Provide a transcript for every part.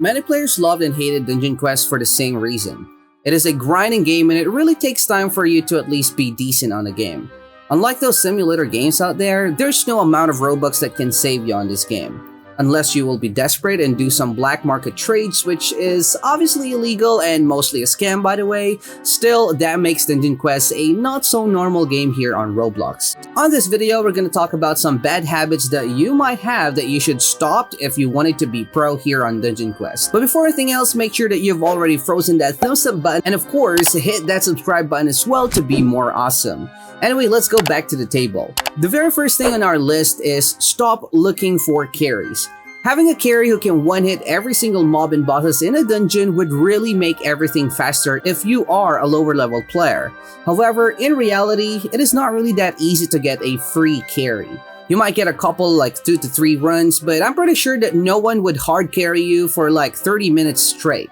Many players loved and hated Dungeon Quest for the same reason. It is a grinding game and it really takes time for you to at least be decent on the game. Unlike those simulator games out there, there's no amount of Robux that can save you on this game. Unless you will be desperate and do some black market trades, which is obviously illegal and mostly a scam by the way, still that makes Dungeon Quest a not so normal game here on Roblox. On this video, we're going to talk about some bad habits that you might have that you should stop if you wanted to be pro here on Dungeon Quest. But before anything else, make sure that you've already frozen that thumbs up button and of course hit that subscribe button as well to be more awesome. Anyway, let's go back to the table. The very first thing on our list is stop looking for carries. Having a carry who can one-hit every single mob and bosses in a dungeon would really make everything faster if you are a lower level player. However, in reality, it is not really that easy to get a free carry. You might get a couple like 2 to 3 runs, but I'm pretty sure that no one would hard carry you for like 30 minutes straight.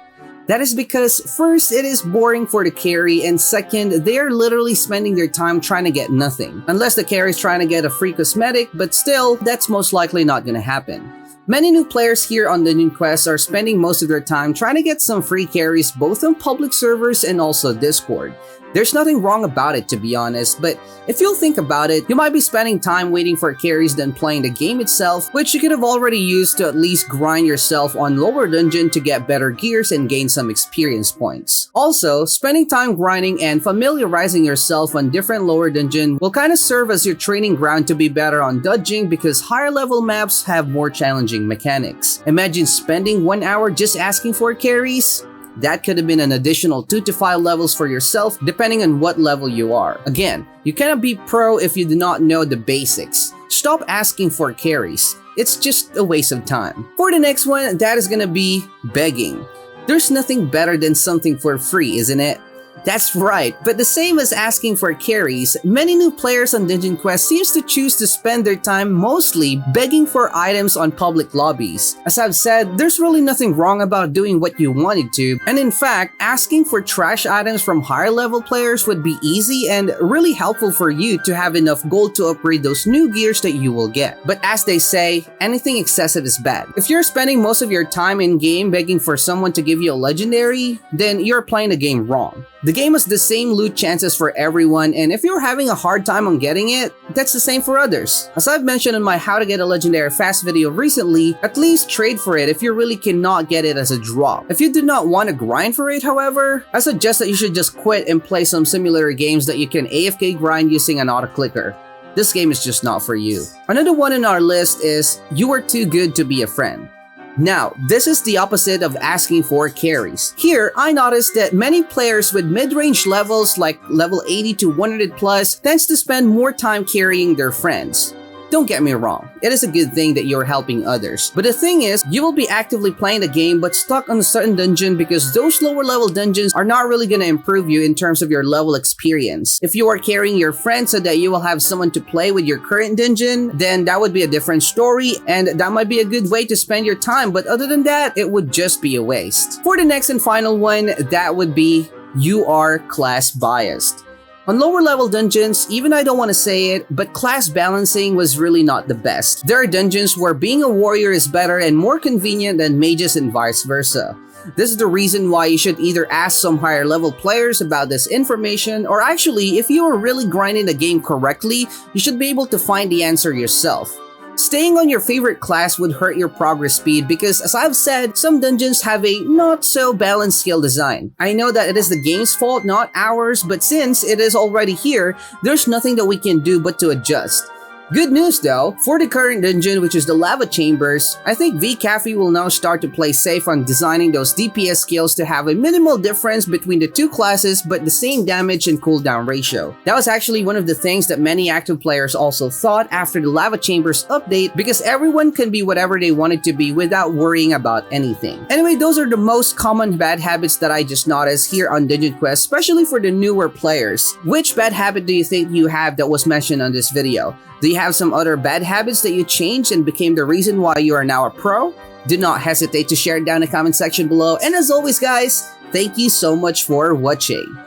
That is because first, it is boring for the carry, and second, they are literally spending their time trying to get nothing. Unless the carry is trying to get a free cosmetic, but still, that's most likely not gonna happen. Many new players here on Dungeon Quest are spending most of their time trying to get some free carries both on public servers and also Discord. There's nothing wrong about it, to be honest, but if you'll think about it, you might be spending time waiting for carries than playing the game itself, which you could have already used to at least grind yourself on lower dungeon to get better gears and gain some experience points. Also, spending time grinding and familiarizing yourself on different lower dungeon will kind of serve as your training ground to be better on dodging because higher level maps have more challenging mechanics. Imagine spending 1 hour just asking for carries? That could have been an additional 2 to 5 levels for yourself depending on what level you are. Again, you cannot be pro if you do not know the basics. Stop asking for carries. It's just a waste of time. For the next one, that is gonna be begging. There's nothing better than something for free, isn't it? That's right, but the same as asking for carries, many new players on Dungeon Quest seems to choose to spend their time mostly begging for items on public lobbies. As I've said, there's really nothing wrong about doing what you wanted to, and in fact, asking for trash items from higher level players would be easy and really helpful for you to have enough gold to upgrade those new gears that you will get. But as they say, anything excessive is bad. If you're spending most of your time in game begging for someone to give you a legendary, then you're playing the game wrong. The game has the same loot chances for everyone, and if you're having a hard time on getting it, that's the same for others. As I've mentioned in my How to Get a Legendary Fast video recently, at least trade for it if you really cannot get it as a drop. If you do not want to grind for it, however, I suggest that you should just quit and play some simulator games that you can AFK grind using an auto-clicker. This game is just not for you. Another one in our list is you are too good to be a friend. Now, this is the opposite of asking for carries. Here, I noticed that many players with mid-range levels like level 80 to 100 plus tends to spend more time carrying their friends. Don't get me wrong, it is a good thing that you're helping others. But the thing is, you will be actively playing the game but stuck on a certain dungeon because those lower level dungeons are not really going to improve you in terms of your level experience. If you are carrying your friends so that you will have someone to play with your current dungeon, then that would be a different story and that might be a good way to spend your time, but other than that, it would just be a waste. For the next and final one, that would be you are class biased. On lower level dungeons, even I don't want to say it, but class balancing was really not the best. There are dungeons where being a warrior is better and more convenient than mages and vice versa. This is the reason why you should either ask some higher level players about this information, or actually, if you are really grinding the game correctly, you should be able to find the answer yourself. Staying on your favorite class would hurt your progress speed because, as I've said, some dungeons have a not so balanced skill design. I know that it is the game's fault, not ours, but since it is already here, there's nothing that we can do but to adjust. Good news though, for the current dungeon, which is the lava chambers, I think V-Cafe will now start to play safe on designing those DPS skills to have a minimal difference between the two classes but the same damage and cooldown ratio. That was actually one of the things that many active players also thought after the lava chambers update because everyone can be whatever they wanted to be without worrying about anything. Anyway, those are the most common bad habits that I just noticed here on Dungeon Quest, especially for the newer players. Which bad habit do you think you have that was mentioned on this video? Do you have some other bad habits that you changed and became the reason why you are now a pro? Do not hesitate to share it down in the comment section below. And as always guys, thank you so much for watching.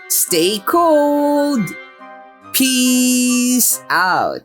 Stay cold! Peace out!